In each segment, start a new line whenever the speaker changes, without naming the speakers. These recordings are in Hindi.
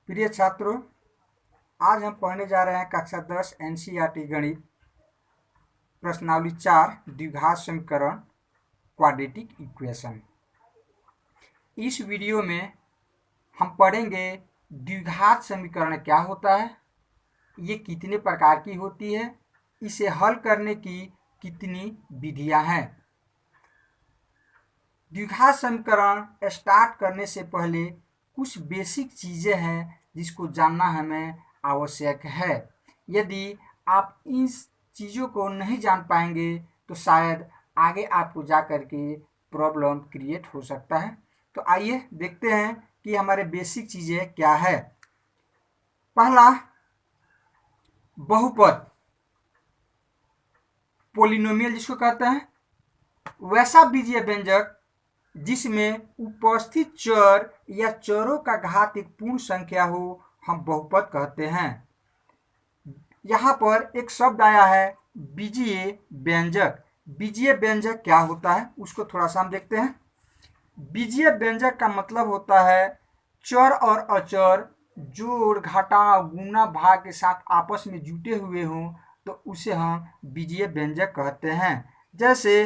प्रिय छात्रों, आज हम पढ़ने जा रहे हैं कक्षा 10 एनसीईआरटी गणित प्रश्नावली 4 द्विघात समीकरण क्वाड्रेटिक इक्वेशन। इस वीडियो में हम पढ़ेंगे द्विघात समीकरण क्या होता है, ये कितने प्रकार की होती है, इसे हल करने की कितनी विधियां हैं। द्विघात समीकरण स्टार्ट करने से पहले कुछ बेसिक चीज़ें हैं जिसको जानना हमें आवश्यक है। यदि आप इन चीज़ों को नहीं जान पाएंगे तो शायद आगे आपको जा कर के प्रॉब्लम क्रिएट हो सकता है। तो आइए देखते हैं कि हमारे बेसिक चीज़ें क्या है। पहला, बहुपद, पोलिनोमियल जिसको कहते हैं, वैसा बीजीय व्यंजक जिसमें उपस्थित चर या चरों का घात एक पूर्ण संख्या हो, हम बहुपद कहते हैं। यहाँ पर एक शब्द आया है बीजीय व्यंजक। बीजीय व्यंजक क्या होता है उसको थोड़ा सा हम देखते हैं। बीजीय व्यंजक का मतलब होता है चर और अचर जोड़, घटाव, गुणा, भाग के साथ आपस में जुटे हुए हों तो उसे हम बीजीय व्यंजक कहते हैं। जैसे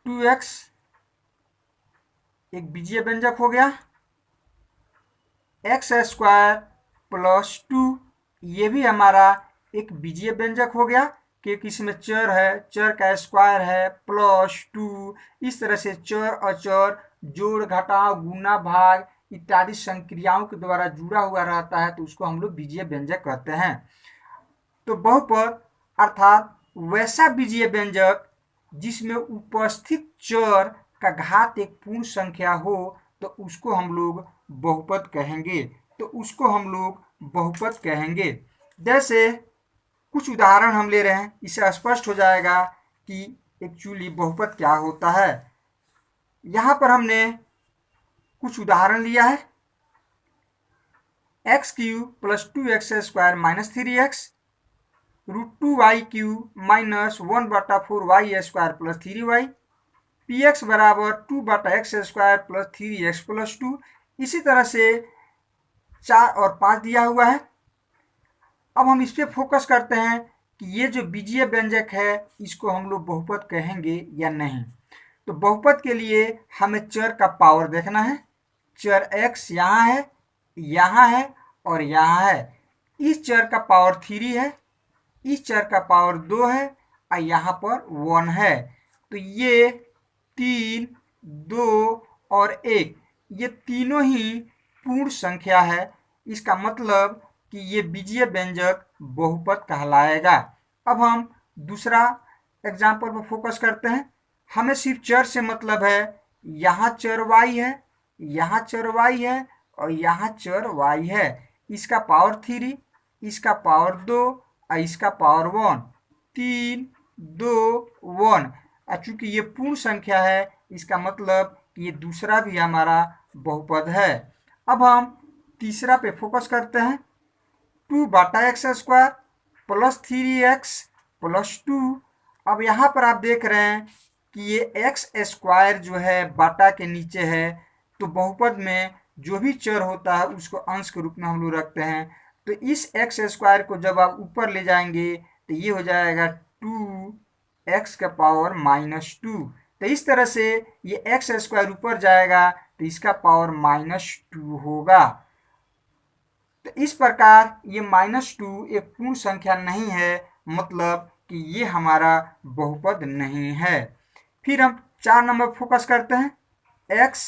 2x एक बीजीय व्यंजक हो गया, एक्स स्क्वायर प्लस 2 ये भी हमारा एक बीजीय व्यंजक हो गया क्योंकि इसमें चर है, चर का स्क्वायर है, प्लस 2। इस तरह से चर अचर जोड़, घटाव, गुणा, भाग इत्यादि संक्रियाओं के द्वारा जुड़ा हुआ रहता है तो उसको हम लोग बीजीय व्यंजक कहते हैं। तो बहुपद अर्थात वैसा बीजीय व्यंजक जिसमें उपस्थित चर का घात एक पूर्ण संख्या हो तो उसको हम लोग बहुपद कहेंगे। तो उसको हम लोग बहुपद कहेंगे। जैसे कुछ उदाहरण हम ले रहे हैं, इससे स्पष्ट हो जाएगा कि एक्चुअली बहुपद क्या होता है। यहाँ पर हमने कुछ उदाहरण लिया है। X cube plus 2x square minus 3x, √2y³ minus 1/4y square plus 3y, px बराबर 2/x square plus 3x plus 2। इसी तरह से 4 और 5 दिया हुआ है। अब हम इस पर फोकस करते हैं कि ये जो बीजीय व्यंजक है इसको हम लोग बहुपद कहेंगे या नहीं। तो बहुपद के लिए हमें चर का पावर देखना है। चर x यहाँ है और यहाँ है। इस चर का पावर 3 है, इस चर का पावर 2 है और यहाँ पर 1 है। तो ये 3, 2 और 1 ये तीनों ही पूर्ण संख्या है। इसका मतलब कि ये बीजीय व्यंजक बहुपद कहलाएगा। अब हम दूसरा एग्जाम्पल पर फोकस करते हैं। हमें सिर्फ चर से मतलब है। यहाँ चर y है, यहाँ चर y है और यहाँ चर y है। इसका पावर 3, इसका पावर 2 और इसका पावर 1। 3, 2, 1। चूंकि ये पूर्ण संख्या है इसका मतलब कि ये दूसरा भी हमारा बहुपद है। अब हम तीसरा पे फोकस करते हैं। 2/x square plus 3x plus 2। अब यहाँ पर आप देख रहे हैं कि ये x स्क्वायर जो है बाटा के नीचे है, तो बहुपद में जो भी चर होता है उसको अंश के रूप में हम लोग रखते हैं। तो इस x स्क्वायर को जब आप ऊपर ले जाएंगे तो ये हो जाएगा 2x का पावर माइनस 2। तो इस तरह से ये x स्क्वायर ऊपर जाएगा तो इसका पावर -2 होगा। तो इस प्रकार ये -2 एक पूर्ण संख्या नहीं है, मतलब कि ये हमारा बहुपद नहीं है। फिर हम 4 नंबर फोकस करते हैं। x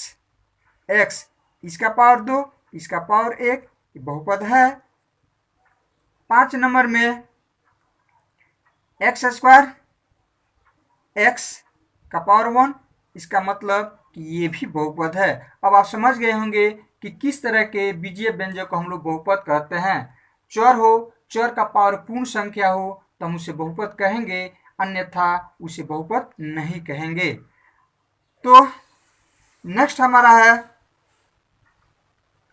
इसका पावर 2, इसका पावर 1 बहुपद है। 5 नंबर में x स्क्वायर, x का पावर 1 इसका मतलब कि ये भी बहुपद है। अब आप समझ गए होंगे कि किस तरह के बीजीय व्यंजक को हम लोग बहुपद कहते हैं। चर हो, चर का पावर पूर्ण संख्या हो तो हम उसे बहुपद कहेंगे, अन्यथा उसे बहुपद नहीं कहेंगे। तो नेक्स्ट हमारा है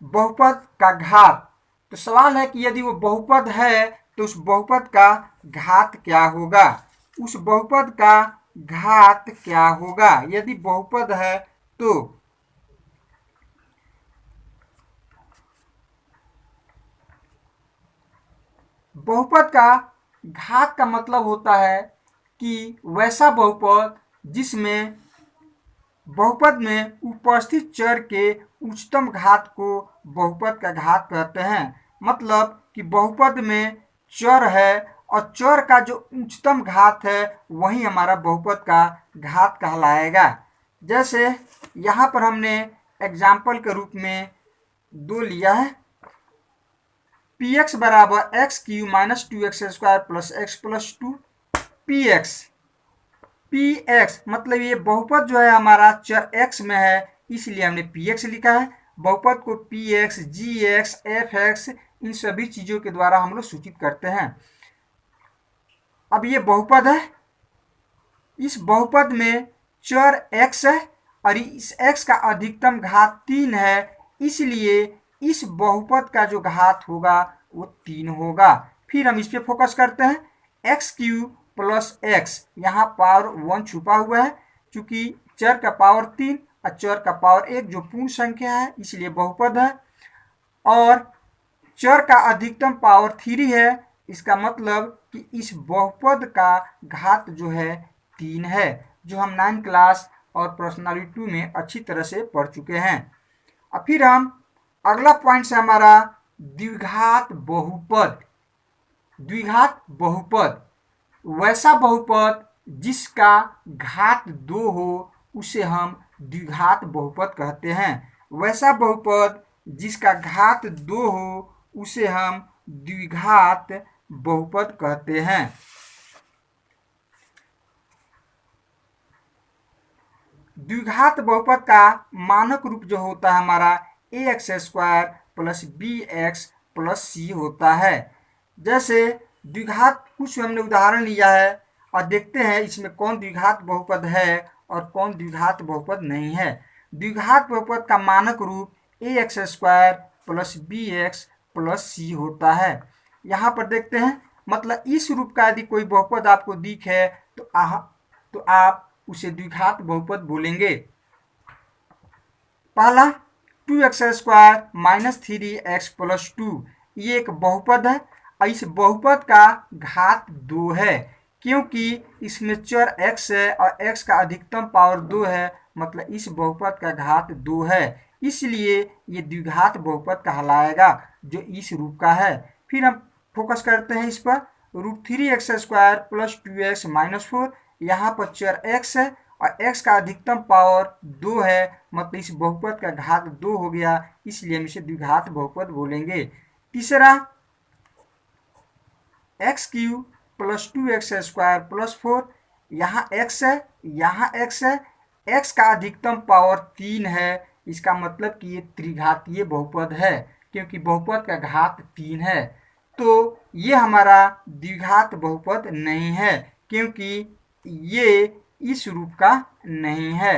बहुपद का घात। तो सवाल है कि यदि वो बहुपद है तो उस बहुपद का घात क्या होगा, उस बहुपद का घात क्या होगा। यदि बहुपद है तो बहुपद का घात का मतलब होता है कि वैसा बहुपद जिसमें बहुपद में उपस्थित चर के उच्चतम घात को बहुपद का घात कहते हैं। मतलब कि बहुपद में चर है और चर का जो उच्चतम घात है वही हमारा बहुपद का घात कहलाएगा। जैसे यहाँ पर हमने एग्जाम्पल के रूप में 2 लिया है, पी एक्स बराबर x Q minus 2x square plus x plus 2 P x मतलब ये बहुपद जो है हमारा चर x में है, इसलिए हमने पी एक्स लिखा है। बहुपद को पी एक्स, जी एक्स, एफ एक्स इन सभी चीज़ों के द्वारा हम लोग सूचित करते हैं। अब ये बहुपद है, इस बहुपद में चर x है और इस x का अधिकतम घात 3 है, इसलिए इस बहुपद का जो घात होगा वो 3 होगा। फिर हम इस पे फोकस करते हैं, एक्स क्यू प्लस एक्स, यहाँ पावर 1 छुपा हुआ है, चूंकि चर का पावर 3 और चर का पावर 1 जो पूर्ण संख्या है इसलिए बहुपद है। और चर का अधिकतम पावर 3 है, इसका मतलब कि इस बहुपद का घात जो है 3 है, जो हम 9 क्लास और पर्सनालिटी 2 में अच्छी तरह से पढ़ चुके हैं। अब फिर हम अगला पॉइंट से हमारा द्विघात बहुपद। द्विघात बहुपद वैसा बहुपद जिसका घात 2 हो उसे हम द्विघात बहुपद कहते हैं। वैसा बहुपद जिसका घात 2 हो उसे हम द्विघात बहुपद कहते हैं। द्विघात बहुपद का मानक रूप जो होता है हमारा a x square plus b x plus c होता है। जैसे द्विघात कुछ हमने उदाहरण लिया है और देखते हैं इसमें कौन द्विघात बहुपद है और कौन द्विघात बहुपद नहीं है। द्विघात बहुपद का मानक रूप a x square plus b x plus c होता है। यहाँ पर देखते हैं, मतलब इस रूप का यदि कोई बहुपद आपको दिखे तो आप उसे द्विघात बहुपद बोलेंगे। पहला 2x square minus 3x plus 2, ये एक बहुपद है और इस बहुपद का घात 2 है, क्योंकि इसमें चर x है और x का अधिकतम पावर 2 है, मतलब इस बहुपद का घात 2 है, इसलिए ये द्विघात बहुपद कहलाएगा जो इस रूप का है। फिर हम फोकस करते हैं इस पर, √3x square plus 2x minus 4, यहाँ पर चर x है और x का अधिकतम पावर 2 है, मतलब इस बहुपद का घात 2 हो गया, इसलिए हम इसे द्विघात बहुपद बोलेंगे। तीसरा x Q plus 2x square plus 4, यहाँ x है यहाँ x है, x का अधिकतम पावर 3 है, इसका मतलब कि ये त्रिघातीय बहुपद है क्योंकि बहुपद का घात 3 है, तो ये हमारा द्विघात बहुपद नहीं है क्योंकि ये इस रूप का नहीं है।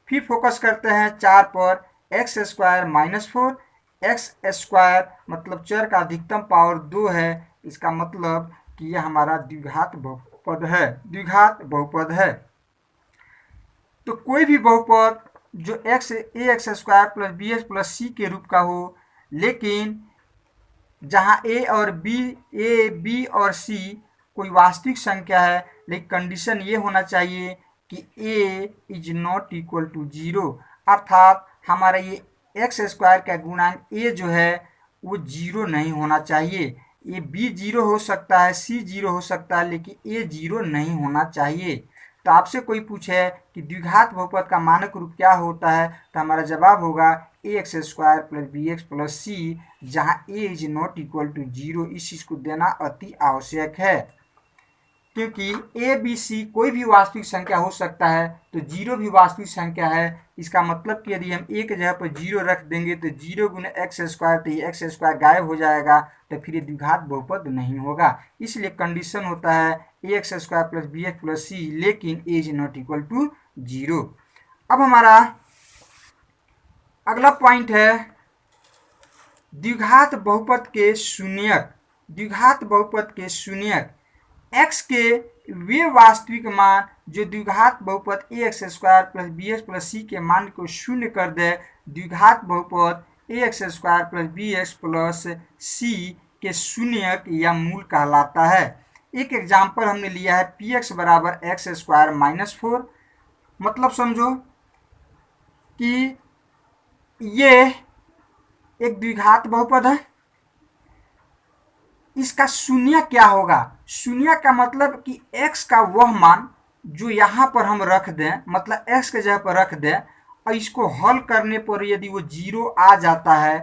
फिर फोकस करते हैं 4 पर, x square minus 4, x square मतलब चर का अधिकतम पावर 2 है, इसका मतलब कि यह हमारा द्विघात बहुपद है, द्विघात बहुपद है। तो कोई भी बहुपद जो a x square plus b x plus c के रूप का हो, लेकिन जहाँ ए बी और सी कोई वास्तविक संख्या है, लेकिन कंडीशन ये होना चाहिए कि a is not equal to 0, अर्थात हमारा ये एक्स स्क्वायर का गुणांक a जो है वो 0 नहीं होना चाहिए। ये b 0 हो सकता है, c 0 हो सकता है, लेकिन a 0 नहीं होना चाहिए। तो आपसे कोई पूछे कि द्विघात बहुपद का मानक रूप क्या होता है, तो हमारा जवाब होगा a x square plus b x plus c, जहाँ a is not equal to 0। इस चीज़ को देना अति आवश्यक है, क्योंकि ए बी सी कोई भी वास्तविक संख्या हो सकता है, तो 0 भी वास्तविक संख्या है। इसका मतलब कि यदि हम ए के जगह पर 0 रख देंगे तो 0 गुना एक्स स्क्वायर, तो ये एक्स स्क्वायर गायब हो जाएगा, तो फिर ये द्विघात बहुपद नहीं होगा। इसलिए कंडीशन होता है a x square plus b x plus c, लेकिन a is not equal to 0। अब हमारा अगला पॉइंट है द्विघात बहुपद के शून्यक। द्विघात बहुपद के शून्यक x के वे वास्तविक मान जो द्विघात बहुपद a x square plus b x plus c के मान को शून्य कर दे, द्विघात बहुपद a x square plus b x plus c के शून्यक या मूल कहलाता है। एक एग्जाम्पल हमने लिया है पी एक्स बराबर एक्स स्क्वायर माइनस 4। मतलब समझो कि ये एक द्विघात बहुपद है, इसका शून्य क्या होगा? शून्य का मतलब कि x का वह मान जो यहाँ पर हम रख दें, मतलब x के जगह पर रख दें और इसको हल करने पर यदि वो 0 आ जाता है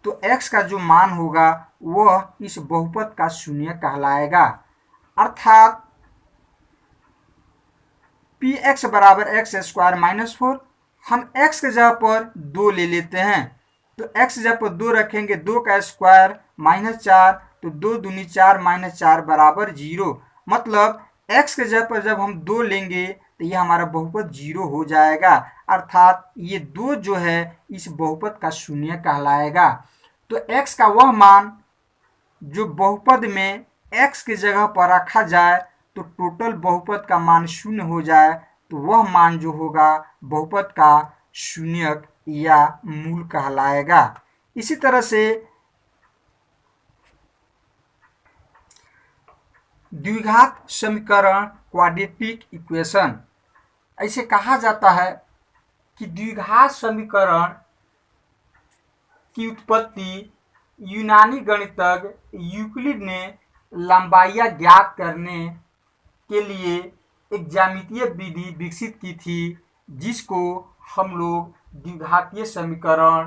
तो x का जो मान होगा वह इस बहुपद का शून्य कहलाएगा। अर्थात पी एक्स बराबर एक्स स्क्वायर माइनस 4, हम x के जगह पर 2 ले लेते हैं तो x जगह पर 2 रखेंगे, 2 का स्क्वायर -4, तो 2 दूनी 4 -4 बराबर 0। मतलब x के जगह पर जब हम 2 लेंगे तो ये हमारा बहुपद 0 हो जाएगा। अर्थात ये 2 जो है इस बहुपद का शून्य कहलाएगा। तो x का वह मान जो बहुपद में x के जगह पर रखा जाए तो टोटल बहुपद का मान 0 हो जाए तो वह मान जो होगा बहुपद का शून्यक या मूल कहलाएगा। इसी तरह से द्विघात समीकरण क्वाड्रेटिक इक्वेशन, ऐसे कहा जाता है कि द्विघात समीकरण की उत्पत्ति यूनानी गणितज्ञ यूक्लिड ने लंबाइयाँ ज्ञात करने के लिए एक ज्यामितीय विधि विकसित की थी जिसको हम लोग द्विघातीय समीकरण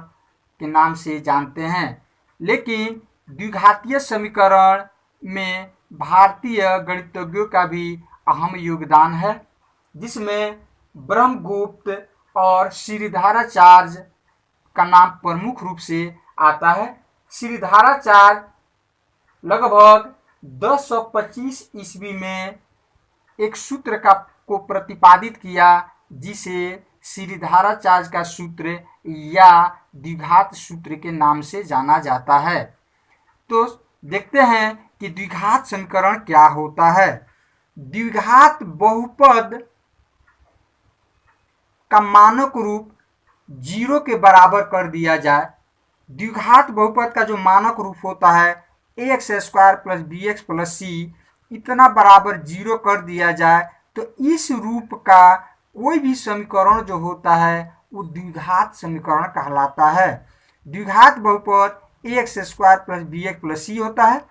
के नाम से जानते हैं। लेकिन द्विघातीय समीकरण में भारतीय गणितज्ञों का भी अहम योगदान है, जिसमें ब्रह्मगुप्त और श्रीधराचार्य का नाम प्रमुख रूप से आता है। श्रीधराचार्य लगभग 1025 ईस्वी में एक सूत्र को प्रतिपादित किया जिसे श्रीधराचार्य का सूत्र या द्विघात सूत्र के नाम से जाना जाता है। तो देखते हैं कि द्विघात समीकरण क्या होता है। द्विघात बहुपद का मानक रूप 0 के बराबर कर दिया जाए। द्विघात बहुपद का जो मानक रूप होता है ax square plus b x plus c इतना बराबर 0 कर दिया जाए तो इस रूप का कोई भी समीकरण जो होता है वो द्विघात समीकरण कहलाता है। द्विघात बहुपद ax square plus b x plus c होता है।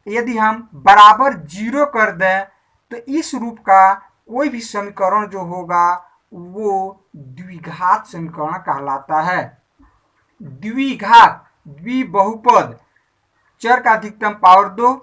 यदि हम बराबर 0 कर दें तो इस रूप का कोई भी समीकरण जो होगा वो द्विघात समीकरण कहलाता है। द्विघात द्विबहुपद चर का अधिकतम पावर 2,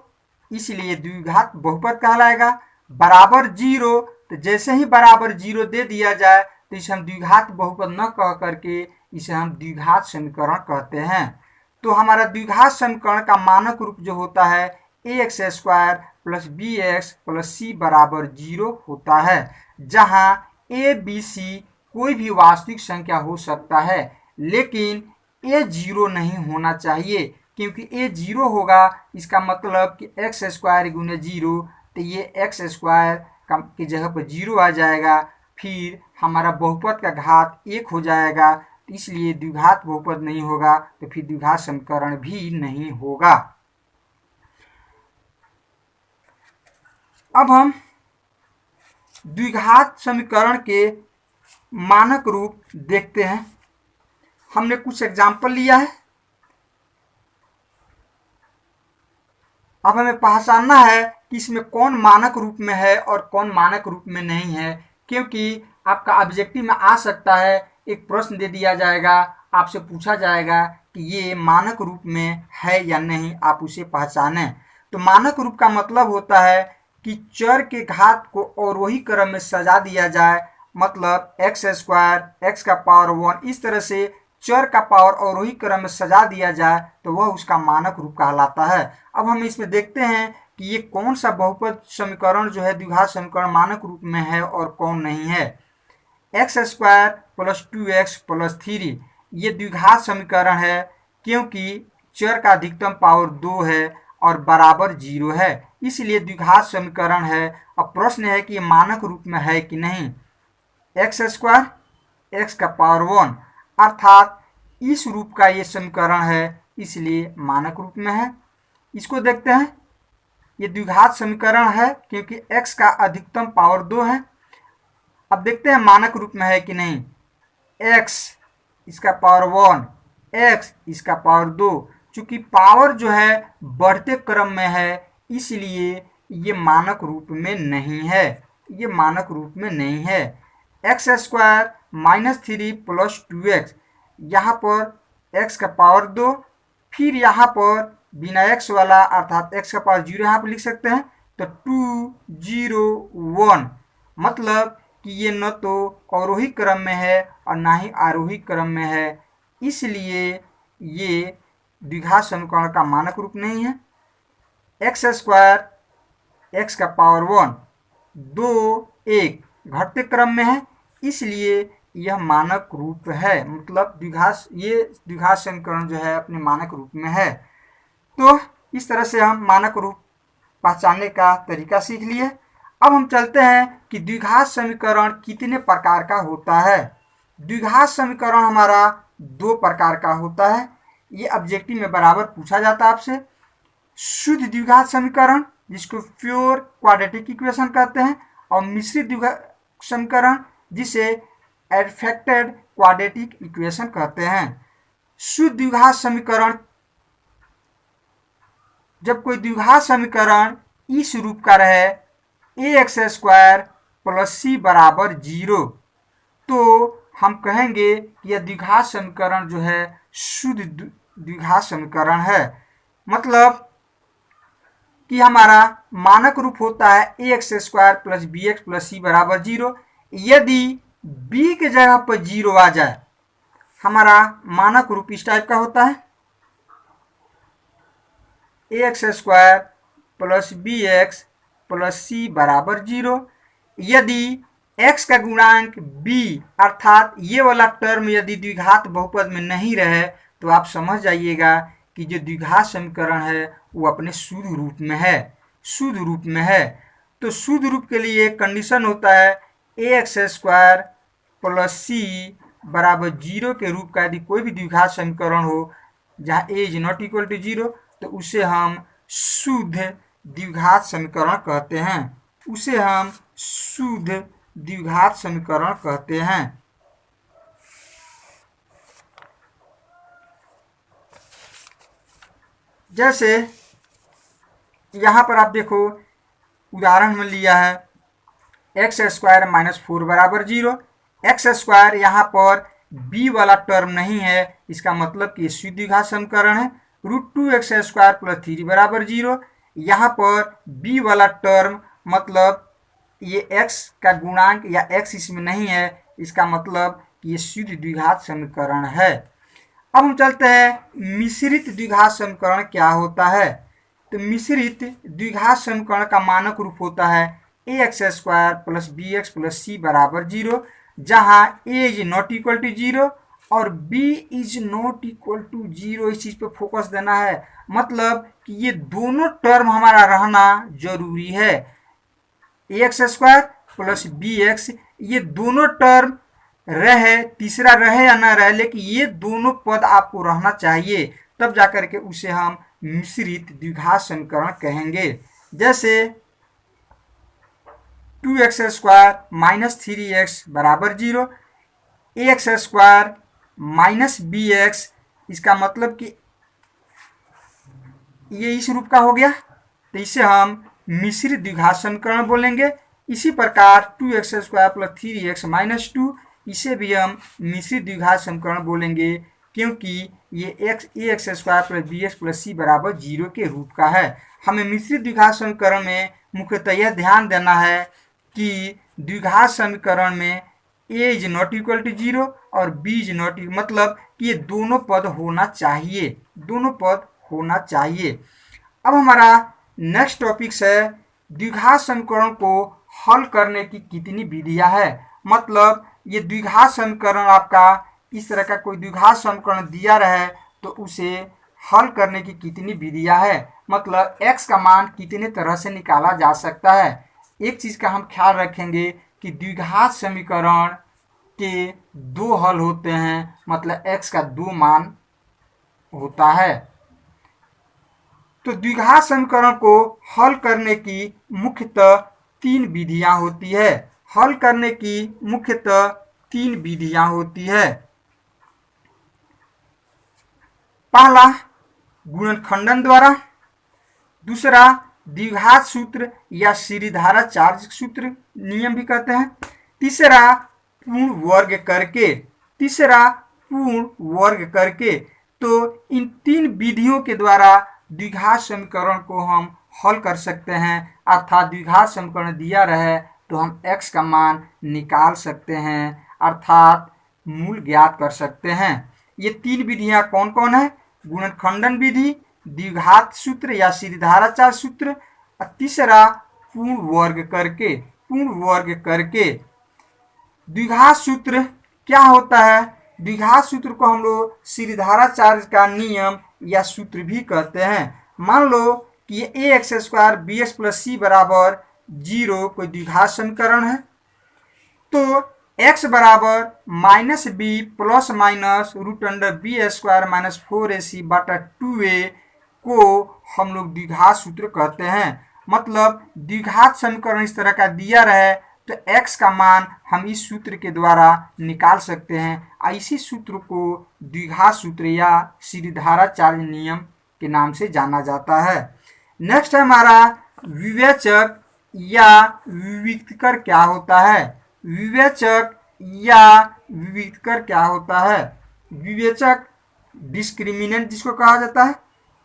इसलिए द्विघात बहुपद कहलाएगा। बराबर 0, तो जैसे ही बराबर 0 दे दिया जाए तो इसे हम द्विघात बहुपद न कह करके इसे हम द्विघात समीकरण कहते हैं। तो हमारा द्विघात समीकरण का मानक रूप जो होता है ax square plus b x plus c बराबर 0 होता है, जहां a b c कोई भी वास्तविक संख्या हो सकता है लेकिन a 0 नहीं होना चाहिए, क्योंकि a 0 होगा इसका मतलब कि x स्क्वायर गुने 0, तो ये x स्क्वायर की जगह पर 0 आ जाएगा, फिर हमारा बहुपद का घात 1 हो जाएगा, इसलिए द्विघात बहुपद नहीं होगा, तो फिर द्विघात समीकरण भी नहीं होगा। अब हम द्विघात समीकरण के मानक रूप देखते हैं। हमने कुछ एग्जाम्पल लिया है। अब हमें पहचानना है कि इसमें कौन मानक रूप में है और कौन मानक रूप में नहीं है, क्योंकि आपका ऑब्जेक्टिव में आ सकता है, एक प्रश्न दे दिया जाएगा, आपसे पूछा जाएगा कि ये मानक रूप में है या नहीं, आप उसे पहचानें। तो मानक रूप का मतलब होता है कि चर के घात को अवरोही क्रम में सजा दिया जाए, मतलब एक्स स्क्वायर एक्स का पावर 1 इस तरह से चर का पावर अवरोही क्रम में सजा दिया जाए तो वह उसका मानक रूप कहलाता है। अब हम इसमें देखते हैं कि ये कौन सा बहुपद समीकरण जो है द्विघात समीकरण मानक रूप में है और कौन नहीं है। X square plus 2x plus 3 ये द्विघात समीकरण है क्योंकि चर का अधिकतम पावर 2 है और बराबर 0 है, इसलिए द्विघात समीकरण है। अब प्रश्न है कि ये मानक रूप में है कि नहीं। एक्स स्क्वायर एक्स का पावर 1 अर्थात इस रूप का ये समीकरण है, इसलिए मानक रूप में है। इसको देखते हैं। ये द्विघात समीकरण है क्योंकि x का अधिकतम पावर 2 है। अब देखते हैं मानक रूप में है कि नहीं। x इसका पावर 1, x इसका पावर 2। चूंकि पावर जो है बढ़ते क्रम में है, इसलिए ये मानक रूप में नहीं है, ये मानक रूप में नहीं है। X square minus 3 plus 2x, यहाँ पर x का पावर 2, फिर यहाँ पर बिना x वाला अर्थात x का पावर 0 यहाँ पर लिख सकते हैं, तो 2 0 1, मतलब कि ये न तो अवरोही क्रम में है और ना ही आरोही क्रम में है, इसलिए ये द्विघात समीकरण का मानक रूप नहीं है। एक्स स्क्वायर x का पावर 1 2 1 घटते क्रम में है, इसलिए यह मानक रूप है, मतलब ये द्विघात समीकरण जो है अपने मानक रूप में है। तो इस तरह से हम मानक रूप पहचानने का तरीका सीख लिए। अब हम चलते हैं कि द्विघात समीकरण कितने प्रकार का होता है। द्विघात समीकरण हमारा 2 प्रकार का होता है। ये ऑब्जेक्टिव में बराबर पूछा जाता है आपसे। शुद्ध द्विघात समीकरण जिसको प्योर क्वाड्रेटिक इक्वेशन कहते हैं, और मिश्रित द्विघात समीकरण जिसे एडफेक्टेड क्वाड्रेटिक इक्वेशन कहते हैं। शुद्ध द्विघात समीकरण, जब कोई द्विघात समीकरण इस रूप का रहे ax स्क्वायर प्लस c बराबर 0, तो हम कहेंगे कि यह द्विघात समीकरण जो है शुद्ध द्विघात समीकरण है। मतलब कि हमारा मानक रूप होता है ax square plus bx plus c बराबर 0। यदि b के जगह पर 0 आ जाए, हमारा मानक रूप इस टाइप का होता है ax square plus bx plus c बराबर 0। यदि x का गुणांक b अर्थात ये वाला टर्म यदि द्विघात बहुपद में नहीं रहे, तो आप समझ जाइएगा कि जो द्विघात समीकरण है वो अपने शुद्ध रूप में है, शुद्ध रूप में है। तो शुद्ध रूप के लिए कंडीशन होता है ax स्क्वायर प्लस c बराबर 0 के रूप का यदि कोई भी द्विघात समीकरण हो जहाँ a is not equal to 0, तो उसे हम शुद्ध द्विघात समीकरण कहते हैं, उसे हम शुद्ध द्विघात समीकरण कहते हैं। जैसे यहाँ पर आप देखो उदाहरण में लिया है एक्स स्क्वायर माइनस 4 बराबर 0। एक्स स्क्वायर यहाँ पर b वाला टर्म नहीं है, इसका मतलब कि शुद्ध द्विघात समीकरण है। √2x स्क्वायर प्लस 3 बराबर 0, यहाँ पर b वाला टर्म मतलब ये x का गुणांक या x इसमें नहीं है, इसका मतलब कि ये शुद्ध द्विघात समीकरण है। अब हम चलते हैं मिश्रित द्विघात समीकरण क्या होता है। तो मिश्रित द्विघात समीकरण का मानक रूप होता है ax square plus bx plus c बराबर 0, जहाँ a is not equal to 0 और b is not equal to 0। इस चीज़ पे फोकस देना है, मतलब कि ये दोनों टर्म हमारा रहना जरूरी है। ax स्क्वायर प्लस bx, ये दोनों टर्म रहे, तीसरा रहे या ना रहे, लेकिन ये दोनों पद आपको रहना चाहिए, तब जाकर के उसे हम मिश्रित द्विघात समीकरण कहेंगे। जैसे 2x स्क्वायर माइनस 3x बराबर 0, ax स्क्वायर माइनस bx, इसका मतलब कि ये इस रूप का हो गया, तो इसे हम मिश्रित द्विघात समीकरण बोलेंगे। इसी प्रकार 2x square plus 3x minus 2, इसे भी हम मिश्रित द्विघात समीकरण बोलेंगे, क्योंकि ये ax square plus bx plus c बराबर 0 के रूप का है। हमें मिश्रित द्विघात समीकरण में मुख्यतः यह ध्यान देना है कि द्विघात समीकरण में a is not equal to 0 और b इज नॉट, मतलब कि ये दोनों पद होना चाहिए, दोनों पद होना चाहिए। अब हमारा नेक्स्ट टॉपिक है द्विघात समीकरण को हल करने की कितनी विधियां है। मतलब ये द्विघात समीकरण आपका इस तरह का कोई द्विघात समीकरण दिया रहे तो उसे हल करने की कितनी विधियां है, मतलब x का मान कितने तरह से निकाला जा सकता है। एक चीज़ का हम ख्याल रखेंगे कि द्विघात समीकरण के 2 हल होते हैं, मतलब x का 2 मान होता है। तो द्विघात समीकरण को हल करने की मुख्यतः 3 विधियां होती है। हल करने की मुख्यतः 3 विधियां होती है। पहला गुणनखंडन द्वारा, दूसरा द्विघात सूत्र या सीरीधारा चार्ज सूत्र नियम भी कहते हैं, तीसरा पूर्ण वर्ग करके। तो इन 3 विधियों के द्वारा द्विघात समीकरण को हम हल कर सकते हैं, अर्थात द्विघात समीकरण दिया रहे तो हम x का मान निकाल सकते हैं, अर्थात मूल ज्ञात कर सकते हैं। ये 3 विधियां कौन कौन है? गुणनखंडन विधि, द्विघात सूत्र या सीरीधारा चार्ज सूत्र, और तीसरा पूर्ण वर्ग करके। द्विघात सूत्र क्या होता है? द्विघात सूत्र को हम लोग सीरीधारा चार्ज का नियम या सूत्र भी कहते हैं। मान लो कि ये ax² bx प्लस c बराबर 0 कोई द्विघात समीकरण है, तो x बराबर -b plus minus √b² minus 4ac बटा 2a को हम लोग द्विघात सूत्र कहते हैं। मतलब द्विघात समीकरण इस तरह का दिया रहे तो x का मान हम इस सूत्र के द्वारा निकाल सकते हैं। इसी सूत्र को द्विघात सूत्र या सीरीधारा चार्ज नियम के नाम से जाना जाता है। नेक्स्ट है हमारा विवेचक या विविक्तकर क्या होता है? विवेचक या विविक्तकर क्या होता है? विवेचक डिस्क्रिमिनेंट जिसको कहा जाता है।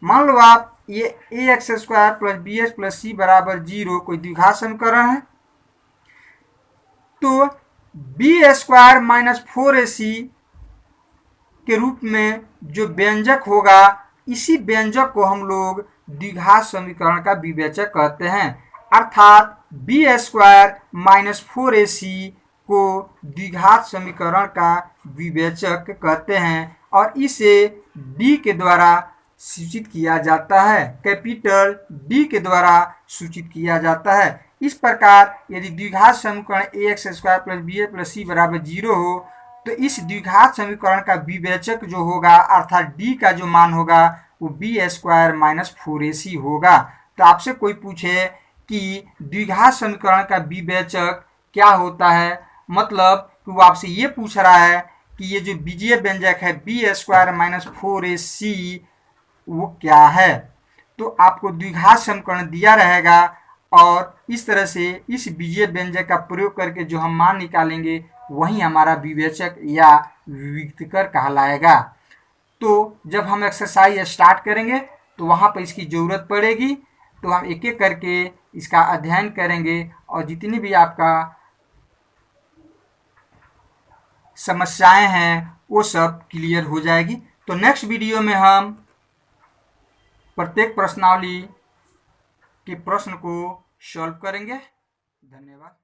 मान लो आप ये ax² plus bx plus c बराबर 0 कोई द्विघात समीकरण है, तो b² माइनस 4ac के रूप में जो व्यंजक होगा, इसी व्यंजक को हम लोग द्विघात समीकरण का विवेचक कहते हैं। अर्थात b² माइनस 4ac को द्विघात समीकरण का विवेचक कहते हैं और इसे d के द्वारा सूचित किया जाता है, कैपिटल D के द्वारा सूचित किया जाता है। इस प्रकार यदि द्विघात समीकरण ax² plus bx plus c बराबर 0 हो, तो इस द्विघात समीकरण का विवेचक जो होगा अर्थात D का जो मान होगा वो b² माइनस 4ac होगा। तो आपसे कोई पूछे कि द्विघात समीकरण का विवेचक क्या होता है, मतलब कि वो आपसे ये पूछ रहा है कि ये जो बीजीय व्यंजक है b² माइनस 4ac वो क्या है। तो आपको द्विघात समीकरण दिया रहेगा और इस तरह से इस बीजीय व्यंजक का प्रयोग करके जो हम मान निकालेंगे वही हमारा विवेचक या विविक्तकर कहलाएगा। तो जब हम एक्सरसाइज स्टार्ट करेंगे तो वहाँ पर इसकी ज़रूरत पड़ेगी, तो हम एक एक करके इसका अध्ययन करेंगे और जितनी भी आपका समस्याएं हैं वो सब क्लियर हो जाएगी। तो नेक्स्ट वीडियो में हम प्रत्येक प्रश्नावली के प्रश्न को सॉल्व करेंगे। धन्यवाद।